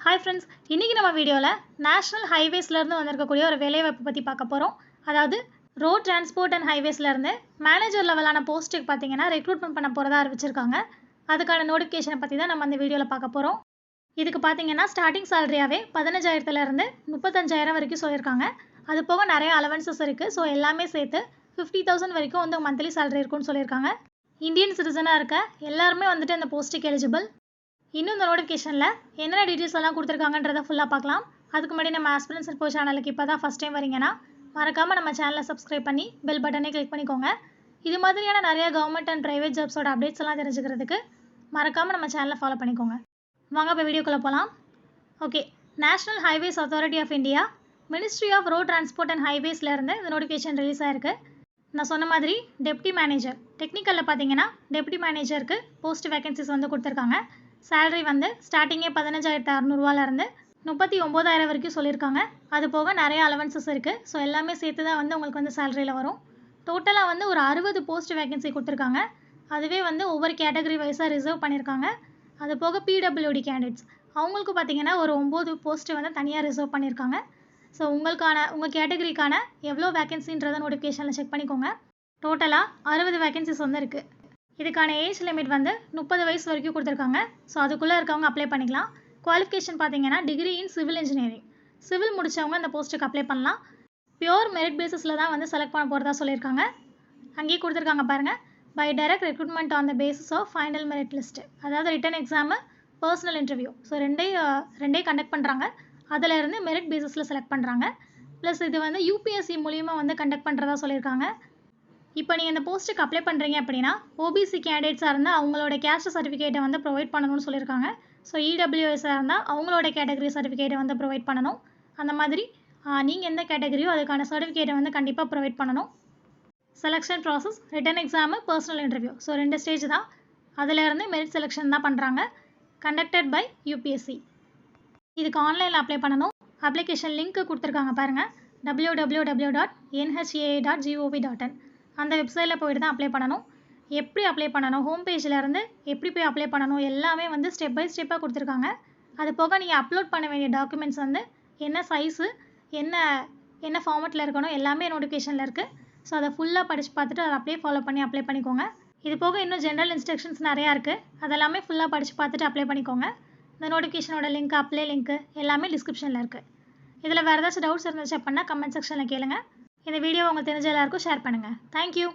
Hi friends, இன்றைக்கி நம்ம வீடியோவில் நேஷ்னல் ஹைவேஸ்லேருந்து வந்திருக்கக்கூடிய ஒரு வேலைவாய்ப்பு பற்றி பார்க்க போகிறோம். அதாவது ரோட் டிரான்ஸ்போர்ட் அண்ட் ஹைவேஸ்லேருந்து மேனேஜர் லெவலான போஸ்ட்டுக்கு பார்த்தீங்கன்னா ரெக்ரூட்மெண்ட் பண்ண போகிறதா அறிவிச்சிருக்காங்க. அதுக்கான நோட்டிஃபிகேஷனை பற்றி தான் நம்ம அந்த வீடியோவில் பார்க்க போகிறோம். இதுக்கு பார்த்தீங்கன்னா ஸ்டார்டிங் சேலரியாகவே 15,000 35,000 வரைக்கும் சொல்லியிருக்காங்க. அது போக நிறைய அலவன்சஸ் இருக்குது. ஸோ எல்லாமே சேர்த்து 50,000 வரைக்கும் வந்து மந்த்லி சேலரி இருக்குன்னு சொல்லியிருக்காங்க. இந்தியன் சிட்டிசனாக இருக்க எல்லாருமே வந்துட்டு அந்த போஸ்ட்டுக்கு எலிஜிபிள். இன்னும் இந்த நோட்டிஃபிகேஷனில் என்னென்ன டீட்டெயில்ஸ் எல்லாம் கொடுத்துருக்காங்கன்றதை ஃபுல்லாக பார்க்கலாம். அதுக்கு முன்னாடி நம்ம ஆஸ்பிரன்ஸ் இன்ஃபோ சேனலுக்கு இப்போ தான் ஃபஸ்ட் டைம் வரீங்கன்னா மறக்காமல் நம்ம சேனலை சப்ஸ்கிரைப் பண்ணி பெல் பட்டனை கிளிக் பண்ணிக்கோங்க. இது மாதிரியான நிறைய கவர்மெண்ட் அண்ட் ப்ரைவேட் ஜாப்ஸோட அப்டேட்ஸ் எல்லாம் தெரிஞ்சுக்கிறதுக்கு மறக்காமல் நம்ம சேனலை ஃபாலோ பண்ணிக்கோங்க. வாங்க இப்போ வீடியோக்குள்ளே போகலாம். Okay, national highways authority of India ministry of road transport and ஹைவேஸ்லேருந்து இந்த நோட்டிஃபிகேஷன் ரிலீஸ் ஆயிருக்கு. நான் சொன்ன மாதிரி டெப்டி மேனேஜர் டெக்னிக்கலில் பார்த்தீங்கன்னா டெப்டி மேனேஜருக்கு போஸ்ட் வேகன்சிஸ் வந்து கொடுத்துருக்காங்க. சேலரி வந்து ஸ்டார்டிங்கே 15,600 39,000 வரைக்கும் சொல்லியிருக்காங்க. அது போக நிறைய அலவன்சஸ் இருக்குது. ஸோ எல்லாமே சேர்த்து தான் வந்து உங்களுக்கு வந்து சேலரியில் வரும். டோட்டலாக வந்து ஒரு 60 போஸ்ட் வேகன்சி கொடுத்துருக்காங்க. அதுவே வந்து ஒவ்வொரு கேட்டகரி வைஸாக ரிசர்வ் பண்ணியிருக்காங்க. அது போக பிடபிள்யூடி கேண்டிடேட்ஸ் அவங்களுக்கு பார்த்தீங்கன்னா ஒரு 9 போஸ்ட்டு வந்து தனியாக ரிசர்வ் பண்ணியிருக்காங்க. ஸோ உங்கள் கேட்டகரிக்கான எவ்வளோ வேகன்சின்றதை நோட்டிஃபிகேஷனில் செக் பண்ணிக்கோங்க. டோட்டலாக 60 வேகன்சிஸ் வந்து இருக்குது. இதுக்கான ஏஜ் லிமிட் வந்து 30 வயசு வரைக்கும் கொடுத்துருக்காங்க. ஸோ அதுக்குள்ளே இருக்கவங்க அப்ளை பண்ணிக்கலாம். குவாலிஃபிகேஷன் பார்த்தீங்கன்னா degree in civil engineering, civil முடித்தவங்க அந்த போஸ்ட்டுக்கு அப்ளை பண்ணலாம். பியோர் மெரிட் பேசிஸில் தான் வந்து செலக்ட் பண்ண போகிறதா சொல்லியிருக்காங்க. அங்கேயே கொடுத்துருக்காங்க பாருங்கள், by direct recruitment on the basis of final merit list, அதாவது written exam, personal interview. So ரெண்டே கண்டக்ட் பண்ணுறாங்க. அதிலேருந்து மெரிட் பேசிஸில் செலக்ட் பண்ணுறாங்க. ப்ளஸ் இது வந்து யூபிஎஸ்சி மூலிமா வந்து கண்டக்ட் பண்ணுறதா சொல்லியிருக்காங்க. இப்போ நீங்கள் இந்த போஸ்ட்டுக்கு அப்ளை பண்ணுறீங்க அப்படின்னா ஓபிசி கேண்டிடேட்ஸாக இருந்தால் அவங்களோட கேஸ்ட் சர்டிஃபிகேட்டை வந்து ப்ரொவைட் பண்ணணும்னு சொல்லியிருக்காங்க. ஸோ இடபிள்யூஎஸ்ஸாக இருந்தால் அவங்களோட கேட்டகரி சர்டிஃபிகேட்டை வந்து ப்ரொவைட் பண்ணணும். அந்த மாதிரி நீங்கள் எந்த கேட்டகரியோ அதுக்கான சர்டிஃபிகேட்டை வந்து கண்டிப்பாக ப்ரொவைட் பண்ணணும். Selection process written exam, personal interview. So 2 stage தான். அதிலேருந்து மெரிட் செலெக்ஷன் தான் பண்ணுறாங்க. Conducted by UPSC. இதுக்கு ஆன்லைனில் அப்ளை பண்ணணும். அப்ளிகேஷன் லிங்க்கு கொடுத்துருக்காங்க பாருங்கள், www.nhaa.gov.in. அந்த வெப்சைட்டில் போய்ட்டு தான் அப்ளை பண்ணணும். எப்படி அப்ளை பண்ணணும், ஹோம் பேஜிலேருந்து எப்படி போய் அப்ளை பண்ணணும் எல்லாமே வந்து ஸ்டெப் பை ஸ்டெப்பாக கொடுத்துருக்காங்க. அது போக நீங்கள் அப்லோட் பண்ண வேண்டிய டாக்குமெண்ட்ஸ் வந்து என்ன சைஸு, என்ன ஃபார்மெட்டில் இருக்கணும் எல்லாமே நோட்டிஃபிகேஷனில் இருக்குது. ஸோ அதை ஃபுல்லாக படித்து பார்த்துட்டு அதை அப்படியே ஃபாலோ பண்ணி அப்ளை பண்ணிக்கோங்க. இது போக இன்னும் ஜென்ரல் இன்ஸ்ட்ரக்ஷன்ஸ் நிறையா இருக்குது. அதெல்லாமே ஃபுல்லாக படித்து பார்த்துட்டு அப்ளை பண்ணிக்கோங்க. இந்த நோட்டிஃபிகேஷனோட லிங்க், அப்ளை லிங்க்கு எல்லாமே டிஸ்கிரிப்ஷனில் இருக்குது. இதில் வேறு ஏதாச்சும் டவுட்ஸ் இருந்துச்சு அப்படின்னா கமெண்ட் செக்ஷனில் கேளுங்க. இந்த வீடியோ உங்களுக்கு தெரிஞ்ச எல்லாருக்கும் ஷேர் பண்ணுங்கள். தேங்க்யூ.